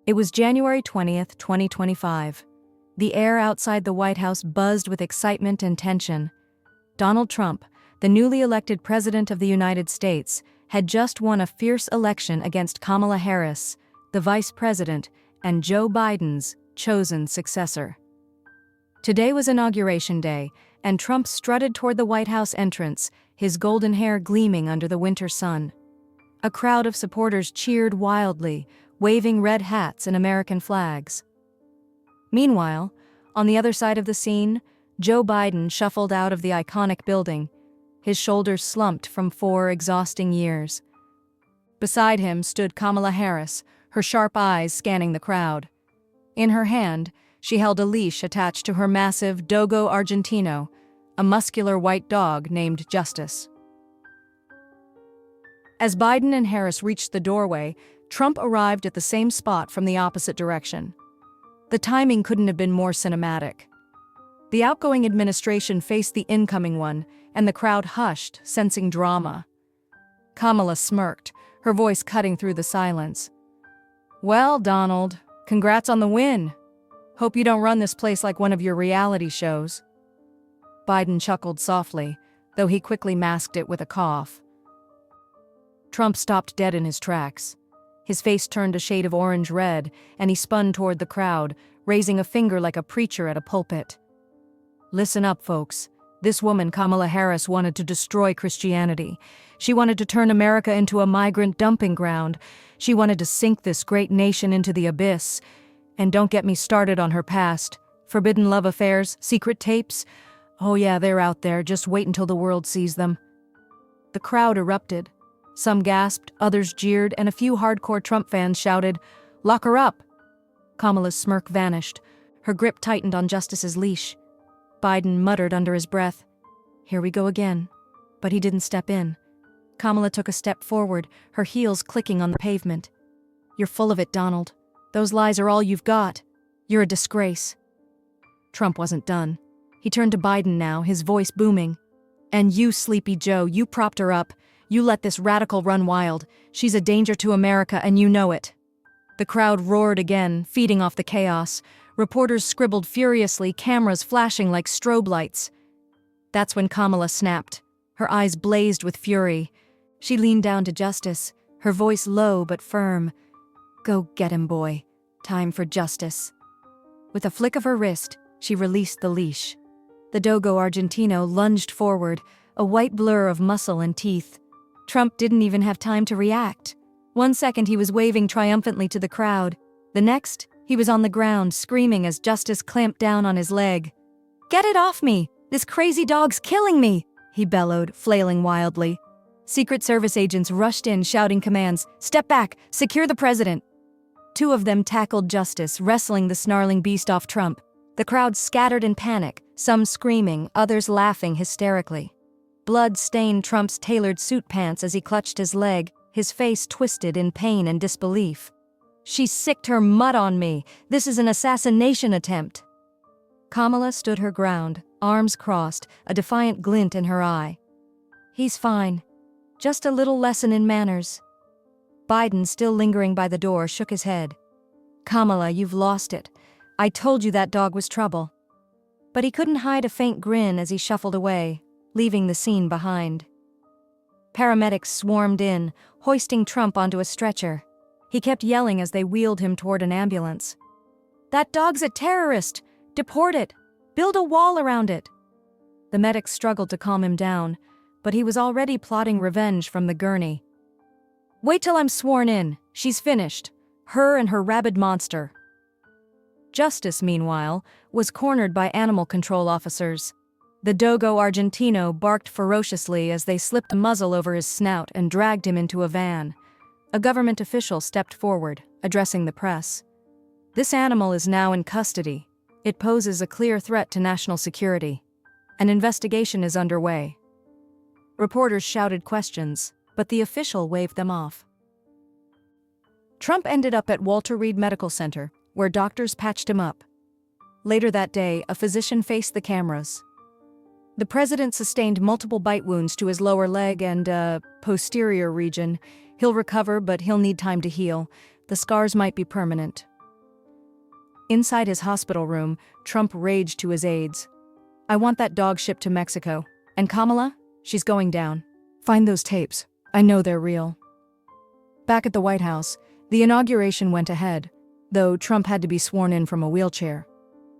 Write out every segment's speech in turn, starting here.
It was January 20th, 2025. The air outside the White House buzzed with excitement and tension. Donald Trump, the newly elected President of the United States, had just won a fierce election against Kamala Harris, the Vice President, and Joe Biden's chosen successor. Today was Inauguration Day, and Trump strutted toward the White House entrance, his golden hair gleaming under the winter sun. A crowd of supporters cheered wildly, waving red hats and American flags. Meanwhile, on the other side of the scene, Joe Biden shuffled out of the iconic building, his shoulders slumped from 4 exhausting years. Beside him stood Kamala Harris, her sharp eyes scanning the crowd. In her hand, she held a leash attached to her massive Dogo Argentino, a muscular white dog named Justice. As Biden and Harris reached the doorway, Trump arrived at the same spot from the opposite direction. The timing couldn't have been more cinematic. The outgoing administration faced the incoming one, and the crowd hushed, sensing drama. Kamala smirked, her voice cutting through the silence. "Well, Donald, congrats on the win. Hope you don't run this place like one of your reality shows." Biden chuckled softly, though he quickly masked it with a cough. Trump stopped dead in his tracks. His face turned a shade of orange-red, and he spun toward the crowd, raising a finger like a preacher at a pulpit. "Listen up, folks. This woman, Kamala Harris, wanted to destroy Christianity. She wanted to turn America into a migrant dumping ground. She wanted to sink this great nation into the abyss. And don't get me started on her past. Forbidden love affairs, secret tapes. Oh yeah, they're out there. Just wait until the world sees them." The crowd erupted. Some gasped, others jeered, and a few hardcore Trump fans shouted, "Lock her up!" Kamala's smirk vanished. Her grip tightened on Justice's leash. Biden muttered under his breath, "Here we go again." But he didn't step in. Kamala took a step forward, her heels clicking on the pavement. "You're full of it, Donald. Those lies are all you've got. You're a disgrace." Trump wasn't done. He turned to Biden now, his voice booming. "And you, Sleepy Joe, you propped her up. You let this radical run wild. She's a danger to America, and you know it." The crowd roared again, feeding off the chaos. Reporters scribbled furiously, cameras flashing like strobe lights. That's when Kamala snapped. Her eyes blazed with fury. She leaned down to Justice, her voice low but firm. "Go get him, boy. Time for justice." With a flick of her wrist, she released the leash. The Dogo Argentino lunged forward, a white blur of muscle and teeth. Trump didn't even have time to react. One second he was waving triumphantly to the crowd. The next, he was on the ground, screaming as Justice clamped down on his leg. "Get it off me! This crazy dog's killing me!" he bellowed, flailing wildly. Secret Service agents rushed in, shouting commands, "Step back! Secure the president!" 2 of them tackled Justice, wrestling the snarling beast off Trump. The crowd scattered in panic, some screaming, others laughing hysterically. Blood stained Trump's tailored suit pants as he clutched his leg, his face twisted in pain and disbelief. "She sicked her mud on me. This is an assassination attempt." Kamala stood her ground, arms crossed, a defiant glint in her eye. "He's fine. Just a little lesson in manners." Biden, still lingering by the door, shook his head. "Kamala, you've lost it. I told you that dog was trouble." But he couldn't hide a faint grin as he shuffled away, leaving the scene behind. Paramedics swarmed in, hoisting Trump onto a stretcher. He kept yelling as they wheeled him toward an ambulance. "That dog's a terrorist! Deport it! Build a wall around it!" The medics struggled to calm him down, but he was already plotting revenge from the gurney. "Wait till I'm sworn in. She's finished. Her and her rabid monster." Justice, meanwhile, was cornered by animal control officers. The Dogo Argentino barked ferociously as they slipped a muzzle over his snout and dragged him into a van. A government official stepped forward, addressing the press. "This animal is now in custody. It poses a clear threat to national security. An investigation is underway." Reporters shouted questions, but the official waved them off. Trump ended up at Walter Reed Medical Center, where doctors patched him up. Later that day, a physician faced the cameras. The president sustained multiple bite wounds to his lower leg and, posterior region. He'll recover, but he'll need time to heal. The scars might be permanent. Inside his hospital room, Trump raged to his aides. "I want that dog shipped to Mexico. And Kamala? She's going down. Find those tapes. I know they're real." Back at the White House, the inauguration went ahead, though Trump had to be sworn in from a wheelchair.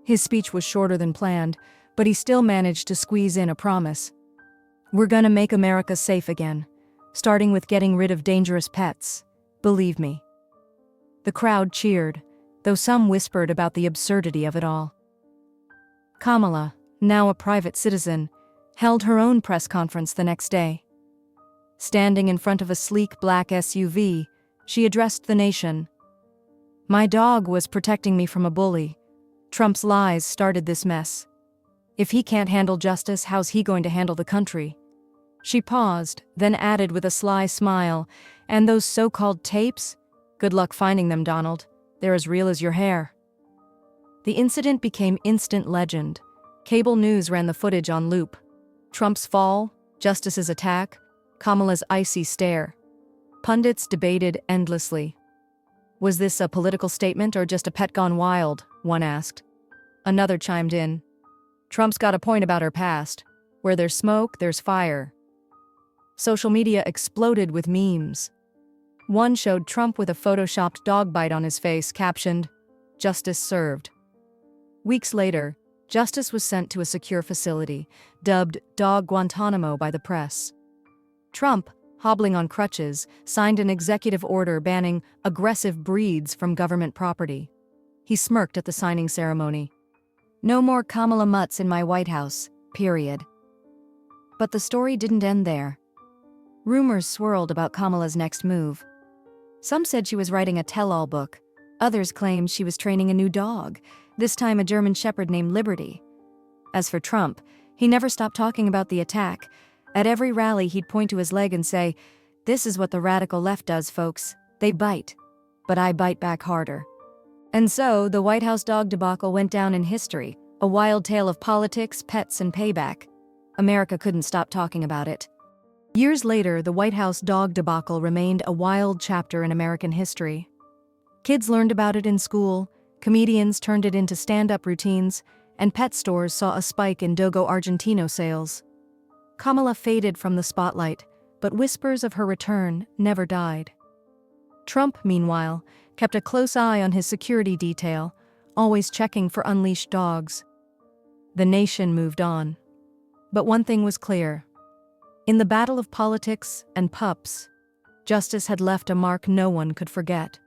His speech was shorter than planned, but he still managed to squeeze in a promise. "We're gonna make America safe again, starting with getting rid of dangerous pets. Believe me." The crowd cheered, though some whispered about the absurdity of it all. Kamala, now a private citizen, held her own press conference the next day. Standing in front of a sleek black SUV, she addressed the nation. "My dog was protecting me from a bully. Trump's lies started this mess. If he can't handle justice, how's he going to handle the country?" She paused, then added with a sly smile, "And those so-called tapes? Good luck finding them, Donald. They're as real as your hair." The incident became instant legend. Cable news ran the footage on loop. Trump's fall, Justice's attack, Kamala's icy stare. Pundits debated endlessly. "Was this a political statement or just a pet gone wild?" one asked. Another chimed in. "Trump's got a point about her past. Where there's smoke, there's fire." Social media exploded with memes. One showed Trump with a photoshopped dog bite on his face, captioned, "Justice served." Weeks later, Justice was sent to a secure facility, dubbed Dog Guantanamo by the press. Trump, hobbling on crutches, signed an executive order banning aggressive breeds from government property. He smirked at the signing ceremony. "No more Kamala mutts in my White House, period." But the story didn't end there. Rumors swirled about Kamala's next move. Some said she was writing a tell-all book. Others claimed she was training a new dog, this time a German shepherd named Liberty. As for Trump, he never stopped talking about the attack. At every rally, he'd point to his leg and say, "This is what the radical left does, folks. They bite. But I bite back harder." And so, the White House dog debacle went down in history, a wild tale of politics, pets, and payback. America couldn't stop talking about it. Years later, the White House dog debacle remained a wild chapter in American history. Kids learned about it in school, comedians turned it into stand-up routines, and pet stores saw a spike in Dogo Argentino sales. Kamala faded from the spotlight, but whispers of her return never died. Trump, meanwhile, kept a close eye on his security detail, always checking for unleashed dogs. The nation moved on. But one thing was clear. In the battle of politics and pups, justice had left a mark no one could forget.